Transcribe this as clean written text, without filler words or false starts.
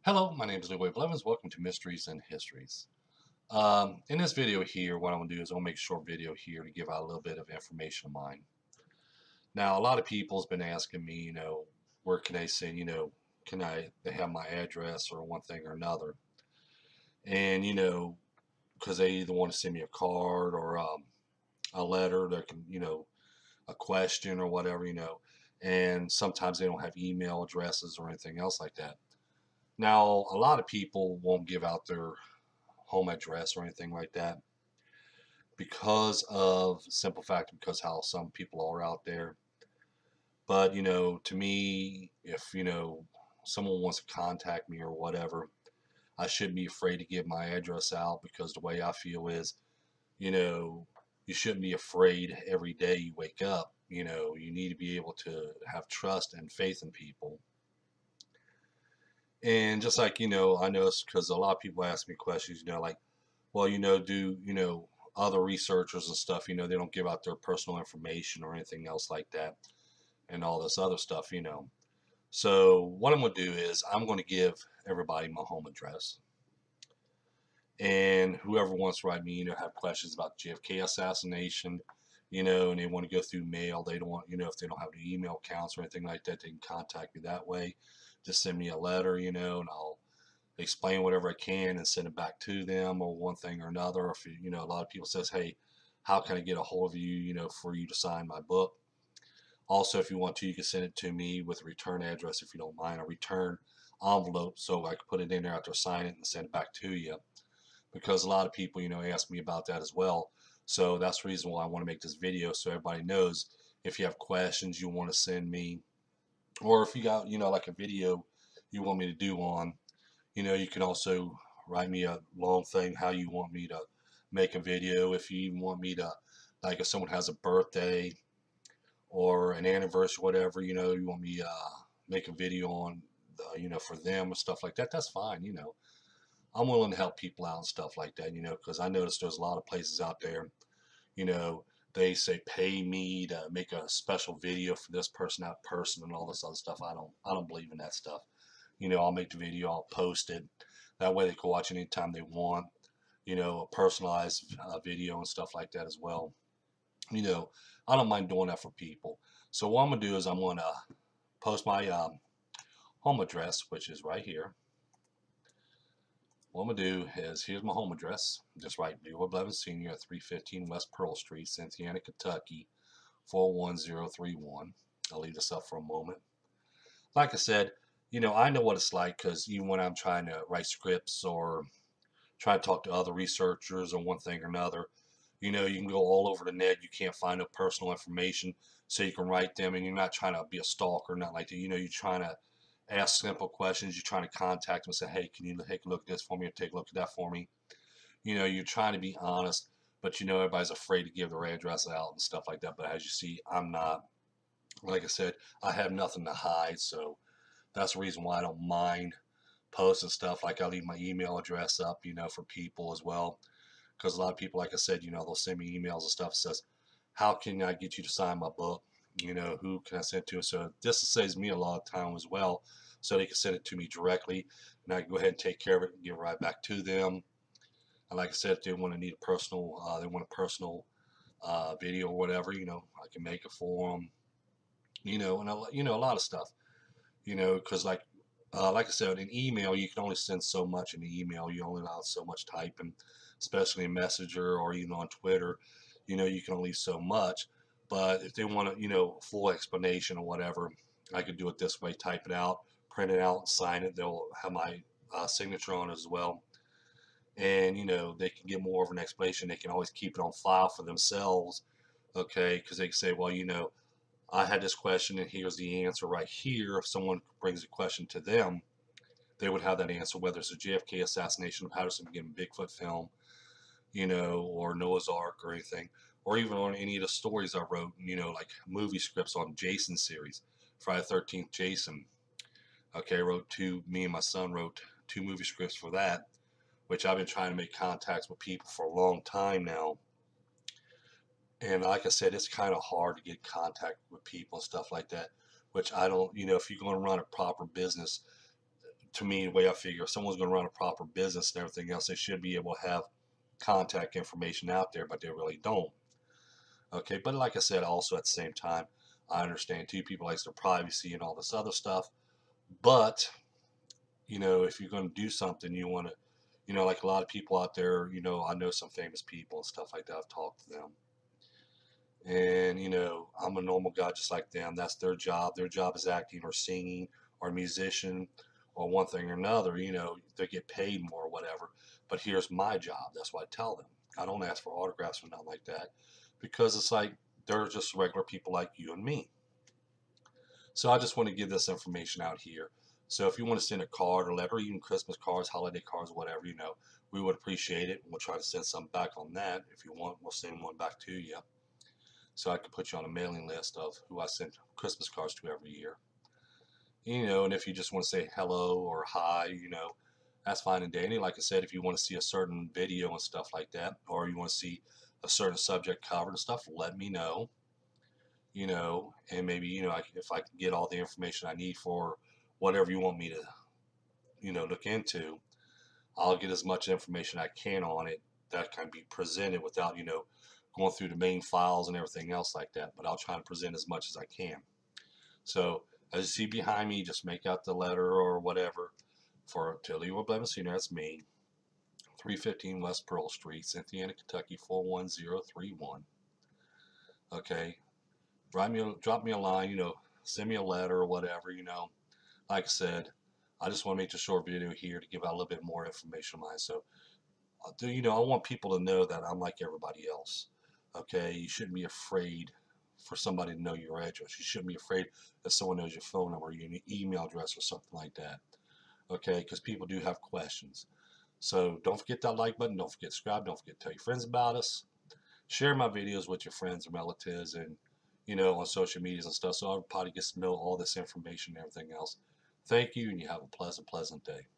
Hello, my name is Leroy Blevins. Welcome to Mysteries and Histories. In this video here, what I'm going to do is I'll make a short video here to give out a little bit of information of mine. Now, a lot of people's been asking me, where can they send, they have my address or one thing or another. And, because they either want to send me a card or a letter that can, a question or whatever, and sometimes they don't have email addresses or anything else like that. Now, a lot of people won't give out their home address or anything like that because of simple fact because how some people are out there. But to me, if someone wants to contact me or whatever, I shouldn't be afraid to give my address out, because the way I feel is, you know you shouldn't be afraid every day you wake up. You need to be able to have trust and faith in people. And just like, I notice, because a lot of people ask me questions, like, well, do, other researchers and stuff, they don't give out their personal information or anything else like that and all this other stuff. So what I'm going to do is I'm going to give everybody my home address. And whoever wants to write me, have questions about JFK assassination, and they want to go through mail, they don't want, if they don't have any email accounts or anything like that, they can contact me that way. Just send me a letter, and I'll explain whatever I can and send it back to them, or one thing or another. Or if a lot of people says, hey, how can I get a hold of you, for you to sign my book? Also, if you want to, you can send it to me with a return address, if you don't mind, a return envelope, so I can put it in there after I sign it and send it back to you. Because a lot of people, ask me about that as well. So that's the reason why I want to make this video, so everybody knows, if you have questions you want to send me, or if you got, like a video you want me to do on, you can also write me a long thing how you want me to make a video. If you even want me to, like, if someone has a birthday or an anniversary, whatever, you want me make a video on, for them and stuff like that, that's fine. I'm willing to help people out and stuff like that, because I noticed there's a lot of places out there, you know, they say pay me to make a special video for this person, that person, and all this other stuff. I don't believe in that stuff. I'll make the video, I'll post it. That way they can watch it anytime they want. A personalized video and stuff like that as well. You know, I don't mind doing that for people. So what I'm gonna do is I'm gonna post my home address, which is right here. What I'm gonna do is, here's my home address. Just write Leroy Blevins Sr. at 315 West Pearl Street, Cynthiana, Kentucky, 41031. I'll leave this up for a moment. Like I said, I know what it's like, because even when I'm trying to write scripts or try to talk to other researchers or one thing or another, you can go all over the net. You can't find no personal information, so you can write them, and you're not trying to be a stalker, not like that. You're trying to ask simple questions. You're trying to contact them and say, hey, can you take a look at this for me, or take a look at that for me? You're trying to be honest, but everybody's afraid to give their address out and stuff like that. But as you see, I'm not. Like I said, I have nothing to hide, so that's the reason why I don't mind posting stuff. Like, I leave my email address up, for people as well. Because a lot of people, like I said, they'll send me emails and stuff that says, how can I get you to sign my book? Who can I send it to? So this saves me a lot of time as well. So they can send it to me directly, and I can go ahead and take care of it and give it right back to them. And like I said, if they want to need a personal, video or whatever, I can make it for them. And a lot of stuff. Because like I said, in email, you can only send so much in the email. You only allow so much typing, especially in Messenger or even on Twitter. You can only so much. But if they want a, full explanation or whatever, I could do it this way: type it out, print it out, sign it. They'll have my signature on it as well. And, they can get more of an explanation. They can always keep it on file for themselves, okay? Because they can say, well, I had this question, and here's the answer right here. If someone brings a question to them, they would have that answer, whether it's a JFK assassination, Patterson beginning Bigfoot film, or Noah's Ark or anything, or even on any of the stories I wrote, like movie scripts on Jason series, Friday the 13th Jason. Okay, me and my son wrote 2 movie scripts for that, which I've been trying to make contacts with people for a long time now. And like I said, it's kind of hard to get in contact with people and stuff like that, which I don't, if you're going to run a proper business, to me, the way I figure, if someone's going to run a proper business and everything else, they should be able to have contact information out there, but they really don't. Okay, but like I said, also at the same time, I understand too, people like their privacy and all this other stuff. But, if you're going to do something, you want to, like a lot of people out there, I know some famous people and stuff like that. I've talked to them. And, I'm a normal guy just like them. That's their job. Their job is acting or singing or musician or one thing or another. They get paid more or whatever. But here's my job. That's what I tell them. I don't ask for autographs or nothing like that because it's like they're just regular people like you and me. So I just want to give this information out here. So if you want to send a card or letter, even Christmas cards, holiday cards, whatever, we would appreciate it. We'll try to send some back on that. If you want, we'll send one back to you. So I can put you on a mailing list of who I send Christmas cards to every year. And if you just want to say hello or hi, that's fine and dandy. Like I said, if you want to see a certain video and stuff like that, or you want to see a certain subject covered and stuff, let me know. And maybe, if I can get all the information I need for whatever you want me to, look into, I'll get as much information I can on it that can be presented without, going through the main files and everything else like that. But I'll try to present as much as I can. So as you see behind me, just make out the letter or whatever to Leroy Blevins Senior. That's me. 315 West Pearl Street, Cynthiana, Kentucky 41031. Okay. Drop me a line, send me a letter or whatever, Like I said, I just want to make a short video here to give out a little bit more information on mine. So, I want people to know that I'm like everybody else. Okay, you shouldn't be afraid for somebody to know your address. You shouldn't be afraid that someone knows your phone number, your email address, or something like that. Okay, because people do have questions. So don't forget that like button. Don't forget to subscribe. Don't forget to tell your friends about us. Share my videos with your friends and relatives and, on social medias and stuff so everybody gets to know all this information and everything else. Thank you, and you have a pleasant, pleasant day.